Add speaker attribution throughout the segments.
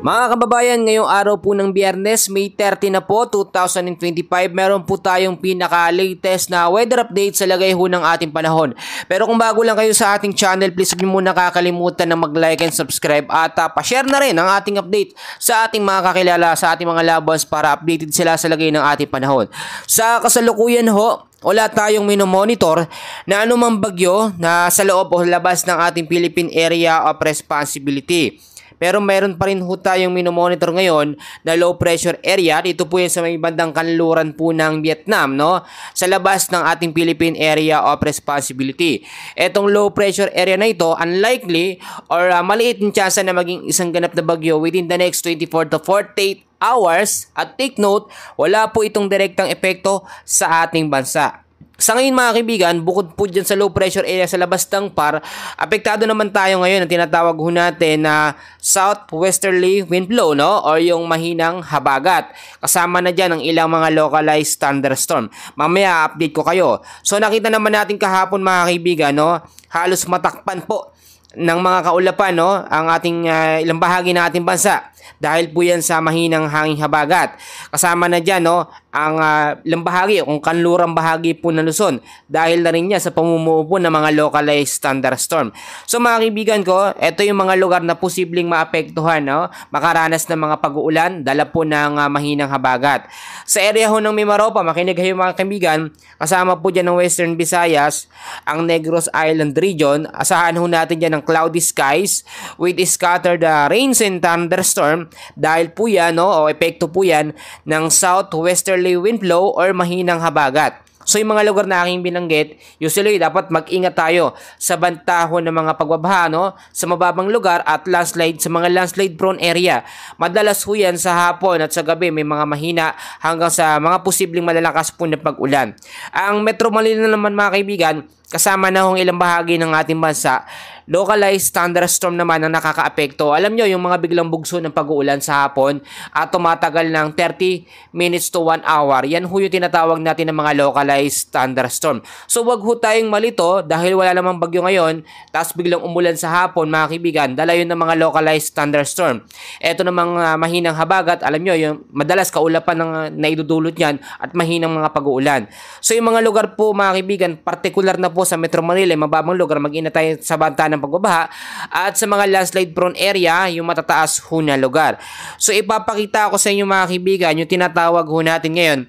Speaker 1: Mga kababayan, ngayong araw po ng Biyernes, May 30 na po, 2025, meron po tayong pinaka-latest na weather update sa lagay ho ng ating panahon. Pero kung bago lang kayo sa ating channel, please huwag niyo muna kakalimutan na mag-like and subscribe at pa-share na rin ang ating update sa ating mga kakilala, sa ating mga lovers para updated sila sa lagay ng ating panahon. Sa kasalukuyan ho, wala tayong minomonitor na anumang bagyo na sa loob o labas ng ating Philippine Area of Responsibility. Pero meron pa rin ho tayong minomonitor ngayon na low pressure area. Dito po yan sa may bandang kanluran po ng Vietnam, no? Sa labas ng ating Philippine Area of Responsibility. Etong low pressure area na ito, unlikely or maliit yung chance na maging isang ganap na bagyo within the next 24 to 48 hours. At take note, wala po itong direktang epekto sa ating bansa. Sa ngayon mga kaibigan, bukod po dyan sa low pressure area sa labas ng PAR, apektado naman tayo ngayon na tinatawag ho natin na southwesterly wind flow, no? O yung mahinang habagat. Kasama na dyan ang ilang mga localized thunderstorm. Mamaya update ko kayo. So nakita naman natin kahapon mga kaibigan, no? Halos matakpan po ng mga kaulapan, no? Ang ating ilang bahagi ng ating bansa. Dahil po yan sa mahinang hanging habagat. Kasama na dyan, no, ang ilang bahagi o kung kanlurang bahagi po ng Luzon. Dahil na rin niya sa pamumuo po ng mga localized thunderstorm. So mga kaibigan ko, ito yung mga lugar na posibleng maapektuhan, no, makaranas ng mga pag-uulan, dala po ng mahinang habagat. Sa area ho ng Mimaropa, makinig kayo mga kaibigan, kasama po dyan ng Western Visayas, ang Negros Island region. Asahan ho natin dyan ng cloudy skies with scattered rains and thunderstorm. Dahil po yan, no, o epekto po yan ng southwesterly wind flow or mahinang habagat. So yung mga lugar na aking binanggit, usually dapat mag-ingat tayo sa bantahon ng mga pagbabaha, no, sa mababang lugar at landslide sa mga landslide prone area. Madalas ho yan sa hapon at sa gabi may mga mahina hanggang sa mga posibleng malalakas po na pag-ulan. Ang Metro Manila naman mga kaibigan, kasama na hong ilang bahagi ng ating bansa, localized thunderstorm naman ang nakakaapekto. Alam nyo, yung mga biglang bugso ng pag-uulan sa hapon at tumatagal ng 30 minutes to 1 hour. Yan ho yung tinatawag natin ng mga localized thunderstorm. So wag ho tayong malito dahil wala namang bagyo ngayon, tapos biglang umulan sa hapon mga kaibigan, dala yun ng mga localized thunderstorm. Ito namang mahinang habagat, alam nyo, yung madalas kaulapan ng naidudulot yan at mahinang mga pag-uulan. So yung mga lugar po mga kaibigan, particular na po sa Metro Manila, mababang lugar, mag-ingat tayo sa banta ng pagbabaha, at sa mga landslide prone area, yung matataas ho na lugar. So ipapakita ko sa inyo mga kaibigan yung tinatawag ho natin ngayon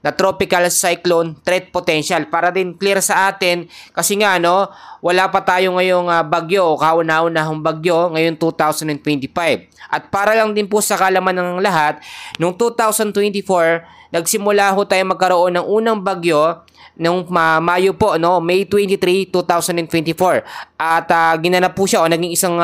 Speaker 1: na tropical cyclone threat potential para din clear sa atin kasi nga no, wala pa tayo ngayong bagyo o kauna-unahang bagyo ngayong 2025. At para lang din po sa kalaman ng lahat, noong 2024 nagsimula ho tayo magkaroon ng unang bagyo noong Mayo po, no, May 23, 2024. At ginanap po siya o naging isang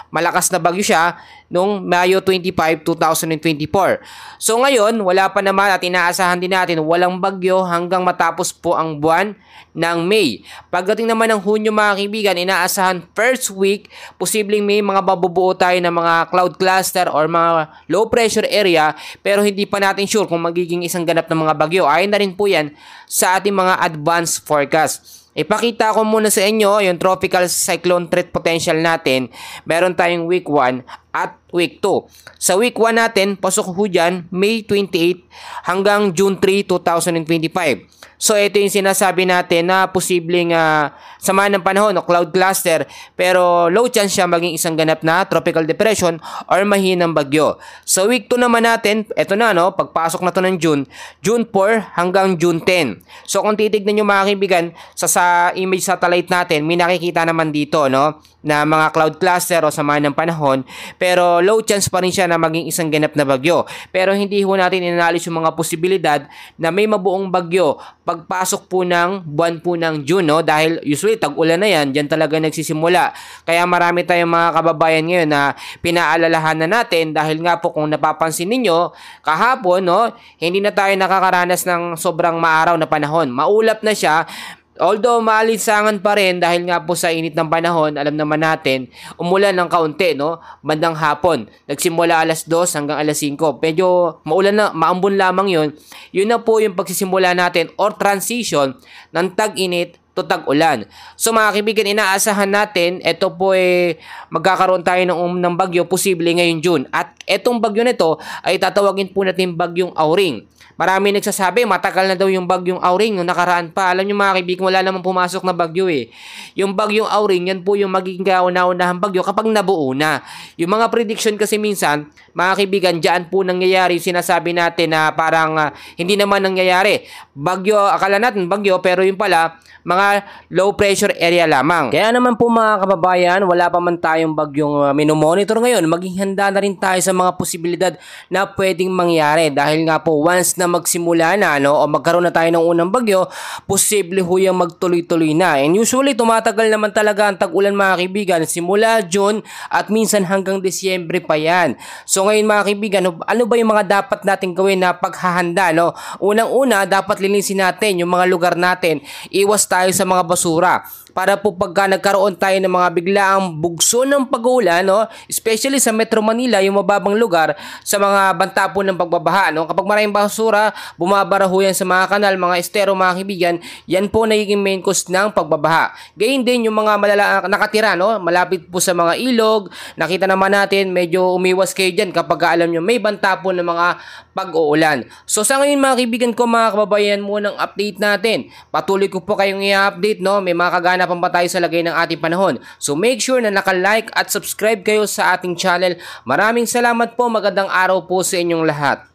Speaker 1: malakas na bagyo siya noong Mayo 25, 2024. So ngayon, wala pa naman at inaasahan din natin walang bagyo hanggang matapos po ang buwan ng May. Pagdating naman ng Hunyo mga kaibigan, inaasahan first week, posibleng may mga babubuo tayo ng mga cloud cluster or mga low pressure area, pero hindi pa natin sure kung magiging isang ganap ng mga bagyo. Ayon na rin po yan sa ating mga advanced forecast. Ipakita ko muna sa inyo yung tropical cyclone threat potential natin. Meron tayong week 1 at week 2. Sa week 1 natin, pasok ho dyan, May 28 hanggang June 3, 2025. So ito yung sinasabi natin na posibleng sama ng panahon o cloud cluster, pero low chance siya maging isang ganap na tropical depression or mahinang bagyo. So week 2 naman natin, ito na no, pagpasok na to ng June 4 hanggang June 10. So kung titignan nyo mga kaibigan, sa image satellite natin, may nakikita naman dito no, na mga cloud cluster o sama ng panahon, pero low chance pa rin siya na maging isang ganap na bagyo. Pero hindi ho natin inanalis yung mga posibilidad na may mabuong bagyo pagpasok po ng buwan po ng June, no? Dahil usually tag-ulan na yan, dyan talaga nagsisimula. Kaya marami tayong mga kababayan ngayon na pinaalalahan na natin dahil nga po kung napapansin ninyo, kahapon, no, hindi na tayo nakakaranas ng sobrang maaraw na panahon. Maulap na siya. Although maalinsangan pa rin dahil nga po sa init ng panahon, alam naman natin, umulan ng kaunti, no? Bandang hapon. Nagsimula alas 2 hanggang alas 5. Medyo maulan na, maambon lamang yun. Yun na po yung pagsisimula natin or transition ng tag-init to tag-ulan. So mga kaibigan, inaasahan natin, ito po magkakaroon tayo ng bagyo posible ngayong June. At itong bagyo nito ay tatawagin po natin bagyong Auring. Marami nagsasabi, matagal na daw yung bagyong Auring nung nakaraan pa. Alam nyo mga kaibigan, wala namang pumasok na bagyo Yung bagyong Auring, yan po yung magiging kauna-unahang bagyo kapag nabuo na. Yung mga prediction kasi minsan, mga kaibigan, dyan po nangyayari sinasabi natin na parang hindi naman nangyayari. Bagyo, akala natin bagyo, pero yung pala, mga low pressure area lamang. Kaya naman po mga kababayan, wala pa man tayong bagyong minomonitor ngayon, maging handa na rin tayo sa mga posibilidad na pwedeng mangyari. Dahil nga po, once na magsimula na o magkaroon na tayo ng unang bagyo, posible ho yung magtuloy-tuloy na. And usually, tumatagal naman talaga ang tag-ulan mga kaibigan, simula June at minsan hanggang Disyembre pa yan. So ngayon mga kaibigan, ano ba yung mga dapat natin gawin na paghahanda? Unang-una, dapat linisin natin yung mga lugar natin. Iwas tayo sa mga basura para po pagka nagkaroon tayo ng mga biglaang bugso ng pag-uulan, especially sa Metro Manila, yung mababang lugar, sa mga banta po ng pagbabaha. Kapag maraming basura, bumabara ho yan sa mga kanal, mga estero mga kaibigan, yan po nagiging main cause ng pagbabaha. Gayun din yung mga nakatira, malapit po sa mga ilog, nakita naman natin, medyo umiwas kayo dyan kapag alam nyo may banta po ng mga pag-uulan. So sa ngayon mga kaibigan ko, mga kababayan, muna ng update natin. Patuloy ko po kayong i-update, may mga kaganapan pa tayo sa lagay ng ating panahon. So make sure na naka-like at subscribe kayo sa ating channel. Maraming salamat po, magandang araw po sa inyong lahat.